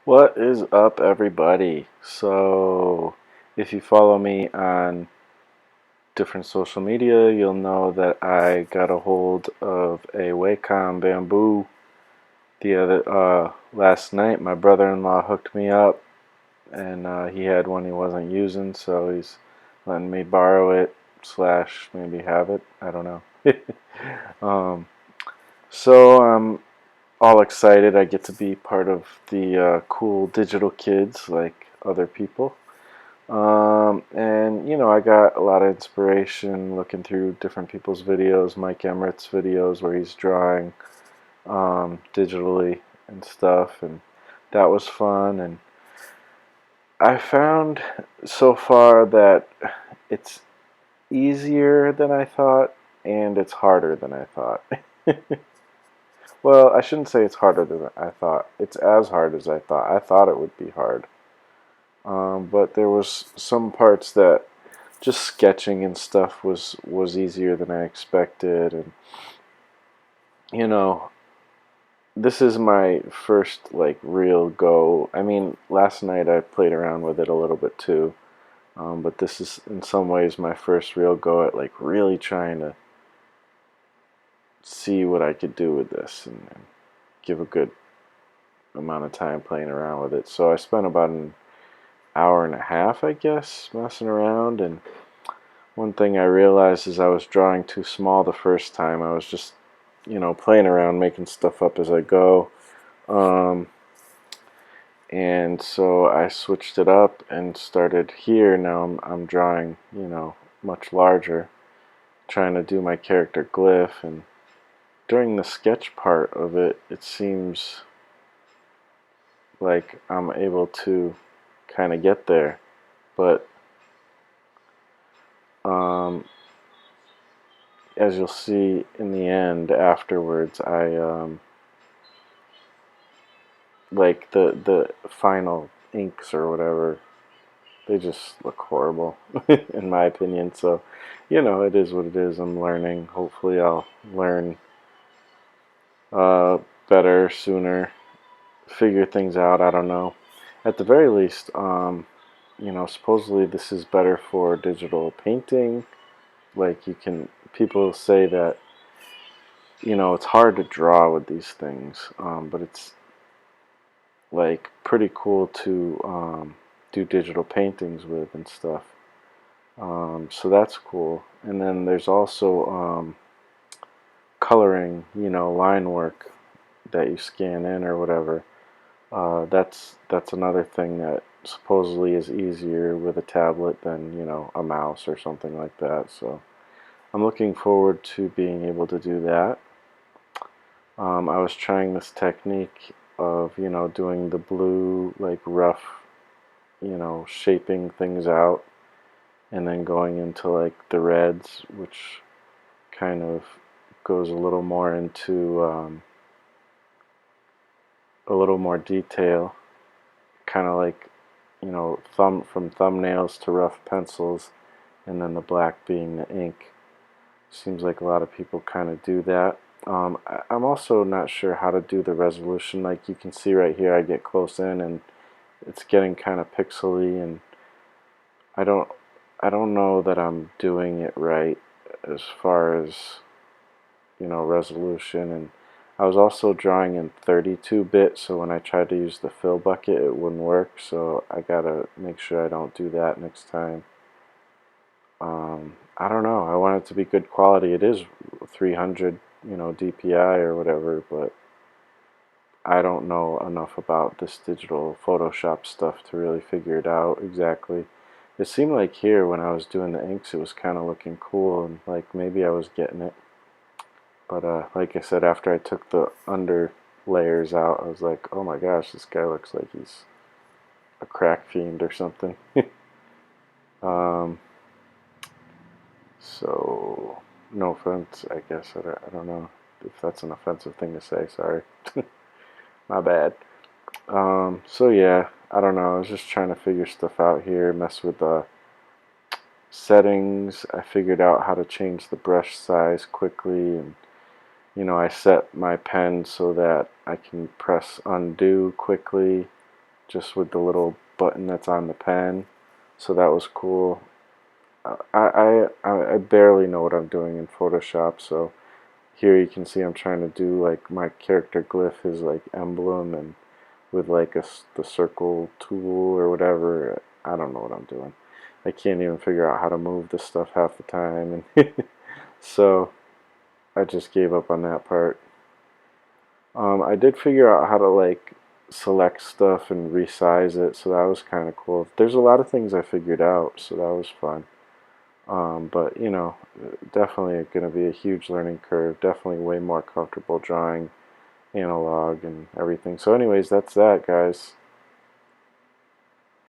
What is up, everybody? So, if you follow me on different social media, you'll know that I got a hold of a Wacom Bamboo the other last night. My brother-in-law hooked me up, and he had one he wasn't using, so he's letting me borrow it slash maybe have it. I don't know. um, so I'm all excited. I get to be part of the cool digital kids like other people. And I got a lot of inspiration looking through different people's videos, Mike Emmerich's videos where he's drawing digitally and stuff, and that was fun. And I found so far that it's easier than I thought, and it's harder than I thought. Well, I shouldn't say it's harder than I thought. It's as hard as I thought. I thought it would be hard. But there was some parts that just sketching and stuff was easier than I expected, and you know this is my first like real go. I mean, last night I played around with it a little bit too, but this is in some ways my first real go at like really trying to see what I could do with this and give a good amount of time playing around with it. So I spent about an hour and a half, I guess, messing around. And one thing I realized is I was drawing too small the first time. I was just, playing around, making stuff up as I go. Um, and so I switched it up and started here. Now I'm drawing, much larger, trying to do my character glyph. And during the sketch part of it, it seems like I'm able to kind of get there. But um, as you'll see in the end afterwards, I like the final inks or whatever, they just look horrible in my opinion. So, it is what it is. I'm learning. Hopefully, I'll learn uh, better sooner, figure things out. I don't know. At the very least, supposedly this is better for digital painting. Like people say that it's hard to draw with these things, but it's like pretty cool to do digital paintings with and stuff. So that's cool. And then there's also coloring, line work that you scan in or whatever. That's another thing that supposedly is easier with a tablet than a mouse or something like that. So I'm looking forward to being able to do that. I was trying this technique of doing the blue like rough, shaping things out, and then going into like the reds, which kind of goes a little more into a little more detail, kind of like from thumbnails to rough pencils, and then the black being the ink. Seems like a lot of people kind of do that. I'm also not sure how to do the resolution. Like you can see right here, I get close in and it's getting kind of pixely, and I don't I don't know that I'm doing it right as far as resolution. And I was also drawing in 32-bit, so when I tried to use the fill bucket it wouldn't work, so I gotta make sure I don't do that next time. I don't know, I want it to be good quality. It is 300 DPI or whatever, but I don't know enough about this digital Photoshop stuff to really figure it out exactly. It seemed like here when I was doing the inks it was kind of looking cool, and like maybe I was getting it. But like I said, after I took the under layers out, I was like, oh my gosh, this guy looks like he's a crack fiend or something. um, so, no offense, I guess. I don't know if that's an offensive thing to say, sorry. My bad. So yeah, I don't know. I was just trying to figure stuff out here, mess with the settings. I figured out how to change the brush size quickly, and I set my pen so that I can press undo quickly, just with the little button that's on the pen. So that was cool. I barely know what I'm doing in Photoshop, so here you can see I'm trying to do like my character glyph, his like emblem, and with like the circle tool or whatever. I don't know what I'm doing. I can't even figure out how to move this stuff half the time, and so I just gave up on that part. I did figure out how to like select stuff and resize it, so that was kind of cool. There's a lot of things I figured out, so that was fun. But you know, definitely going to be a huge learning curve. Definitely way more comfortable drawing analog and everything. So anyways, that's that, guys.